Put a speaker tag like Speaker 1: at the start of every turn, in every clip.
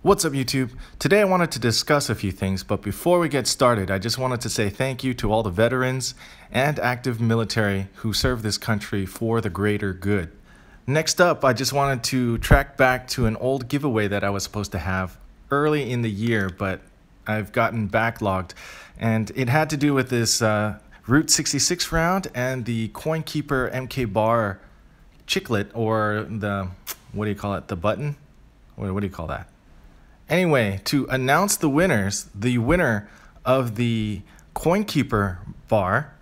Speaker 1: What's up, YouTube? Today I wanted to discuss a few things, but before we get started, I just wanted to say thank you to all the veterans and active military who serve this country for the greater good. Next up, I just wanted to track back to an old giveaway that I was supposed to have early in the year, but I've gotten backlogged, and it had to do with this Route 66 round and the CoinKeeper MK Bar chiclet, or the, what do you call it, the button? What do you call that? Anyway, to announce the winners, the winner of the CoinKeeper bar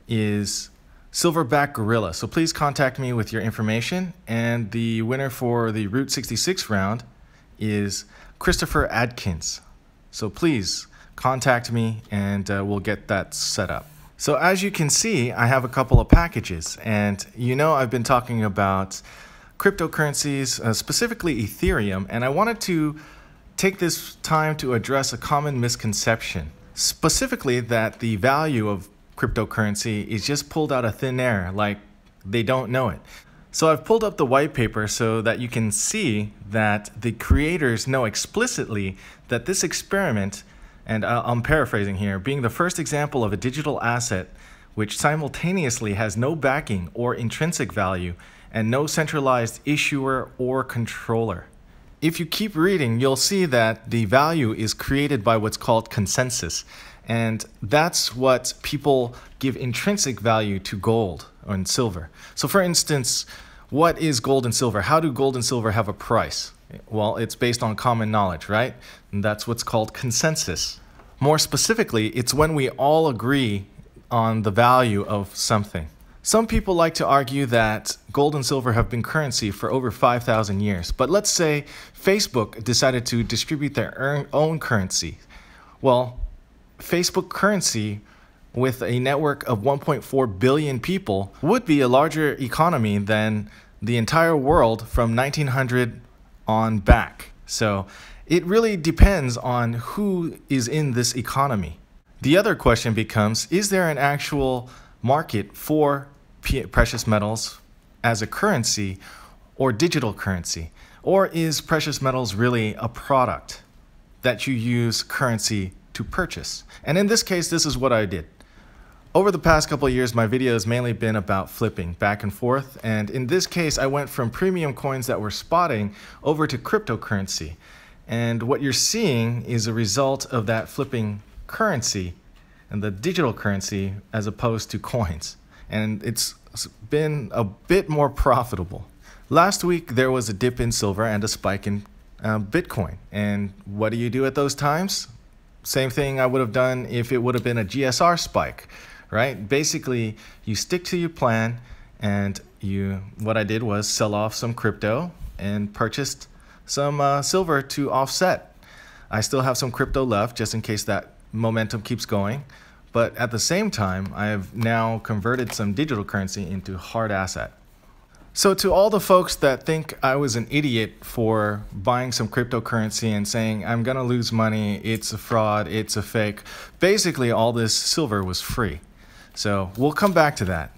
Speaker 1: is Silverback Gorilla. So please contact me with your information. And the winner for the Route 66 round is Christopher Adkins. So please contact me and we'll get that set up. So as you can see, I have a couple of packages, and I've been talking about cryptocurrencies, specifically Ethereum, and I wanted to take this time to address a common misconception, specifically that the value of cryptocurrency is just pulled out of thin air, like they don't know it. So I've pulled up the white paper so that you can see that the creators know explicitly that this experiment, and I'm paraphrasing here, being the first example of a digital asset which simultaneously has no backing or intrinsic value and no centralized issuer or controller. If you keep reading, you'll see that the value is created by what's called consensus. And that's what people give intrinsic value to gold and silver. So for instance, what is gold and silver? How do gold and silver have a price? Well, it's based on common knowledge, right? And that's what's called consensus. More specifically, it's when we all agree on the value of something. Some people like to argue that gold and silver have been currency for over 5,000 years, but let's say Facebook decided to distribute their own currency. Well, Facebook currency with a network of 1.4 billion people would be a larger economy than the entire world from 1900 on back. So it really depends on who is in this economy. The other question becomes, is there an actual market for precious metals as a currency or digital currency? Or is precious metals really a product that you use currency to purchase? And in this case, this is what I did. Over the past couple of years, my video has mainly been about flipping back and forth. And in this case, I went from premium coins that were spotting over to cryptocurrency. And what you're seeing is a result of that flipping currency and the digital currency as opposed to coins. And it's been a bit more profitable. Last week, there was a dip in silver and a spike in Bitcoin. And what do you do at those times? Same thing I would have done if it would have been a GSR spike, right? Basically, you stick to your plan, and what I did was sell off some crypto and purchased some silver to offset. I still have some crypto left just in case that momentum keeps going. But at the same time, I have now converted some digital currency into hard asset. So to all the folks that think I was an idiot for buying some cryptocurrency and saying, I'm gonna lose money, it's a fraud, it's a fake, basically all this silver was free. So we'll come back to that.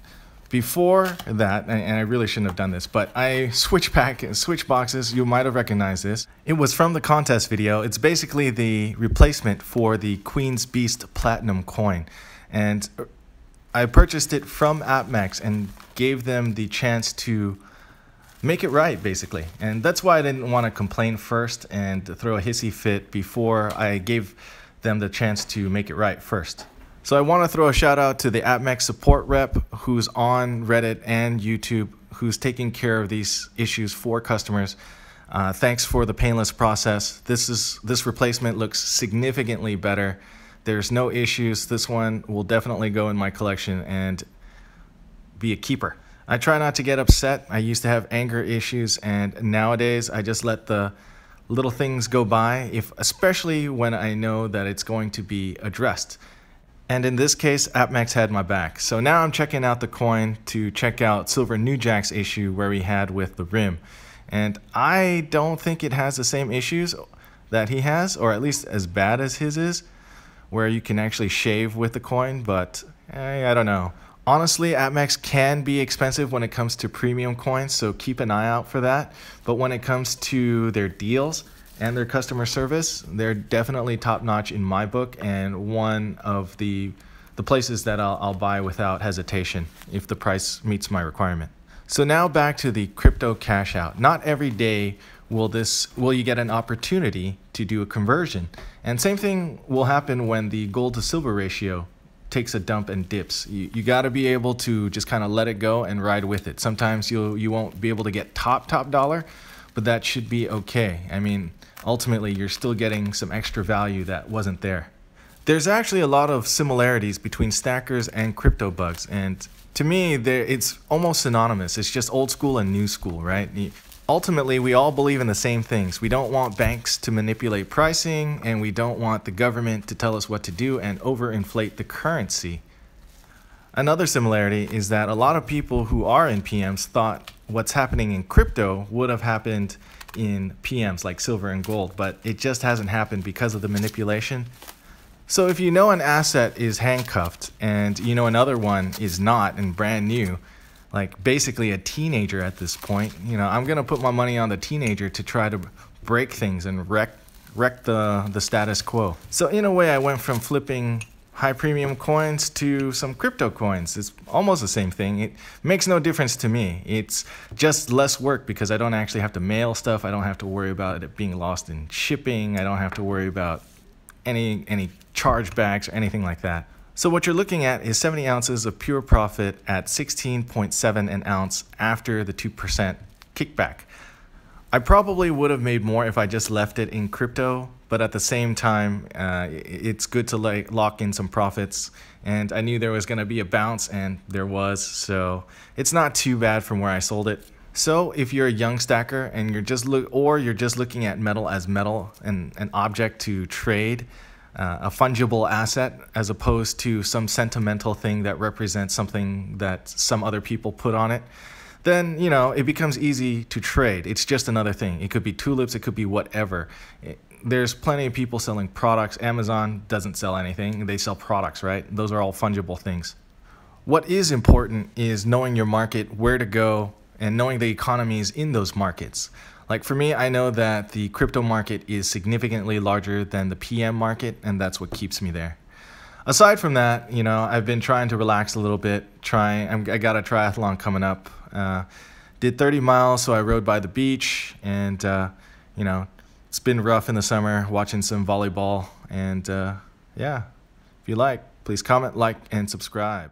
Speaker 1: Before that, and I really shouldn't have done this, but I switch boxes. You might have recognized this. It was from the contest video. It's basically the replacement for the Queen's Beast Platinum coin. And I purchased it from AppMax and gave them the chance to make it right, basically. And that's why I didn't want to complain first and throw a hissy fit before I gave them the chance to make it right first. So I want to throw a shout out to the AppMax support rep who's on Reddit and YouTube, who's taking care of these issues for customers. Thanks for the painless process. This replacement looks significantly better. There's no issues. This one will definitely go in my collection and be a keeper. I try not to get upset. I used to have anger issues, and nowadays I just let the little things go by, especially when I know that it's going to be addressed. And in this case, AppMax had my back. So now I'm checking out the coin to check out Silver Newjack's issue where we had with the rim. And I don't think it has the same issues that he has, or at least as bad as his is, where you can actually shave with the coin, but I don't know. Honestly, AppMax can be expensive when it comes to premium coins, so keep an eye out for that. But when it comes to their deals and their customer service, they're definitely top notch in my book, and one of the places that I'll buy without hesitation if the price meets my requirement. So now back to the crypto cash out. Not every day will you get an opportunity to do a conversion. And same thing will happen when the gold to silver ratio takes a dump and dips. You got to be able to just kind of let it go and ride with it. Sometimes you won't be able to get top dollar, but that should be okay. I mean, ultimately you're still getting some extra value that wasn't there. There's actually a lot of similarities between stackers and crypto bugs, and to me it's almost synonymous. It's just old school and new school, right? Ultimately, we all believe in the same things. We don't want banks to manipulate pricing, and we don't want the government to tell us what to do and overinflate the currency. Another similarity is that a lot of people who are in PMs thought what's happening in crypto would have happened in PMs like silver and gold, but it just hasn't happened because of the manipulation. So if you know an asset is handcuffed and you know another one is not and brand new, like basically a teenager at this point, I'm going to put my money on the teenager to try to break things and wreck the status quo. So in a way, I went from flipping high premium coins to some crypto coins. It's almost the same thing. It makes no difference to me. It's just less work because I don't actually have to mail stuff. I don't have to worry about it being lost in shipping. I don't have to worry about any chargebacks or anything like that. So what you're looking at is 70 ounces of pure profit at 16.7 an ounce after the 2% kickback. I probably would have made more if I just left it in crypto, but at the same time, it's good to lock in some profits. And I knew there was going to be a bounce, and there was, so it's not too bad from where I sold it. So if you're a young stacker and you're just looking at metal as metal and an object to trade, a fungible asset as opposed to some sentimental thing that represents something that some other people put on it, then it becomes easy to trade. It's just another thing. It could be tulips, it could be whatever. There's plenty of people selling products. Amazon doesn't sell anything, they sell products, right? Those are all fungible things. What is important is knowing your market, where to go, and knowing the economies in those markets. Like for me, I know that the crypto market is significantly larger than the PM market, and that's what keeps me there. Aside from that, I've been trying to relax a little bit. I got a triathlon coming up. Did 30 miles, so I rode by the beach, and it's been rough in the summer watching some volleyball. And yeah, if you like, please comment, like, and subscribe.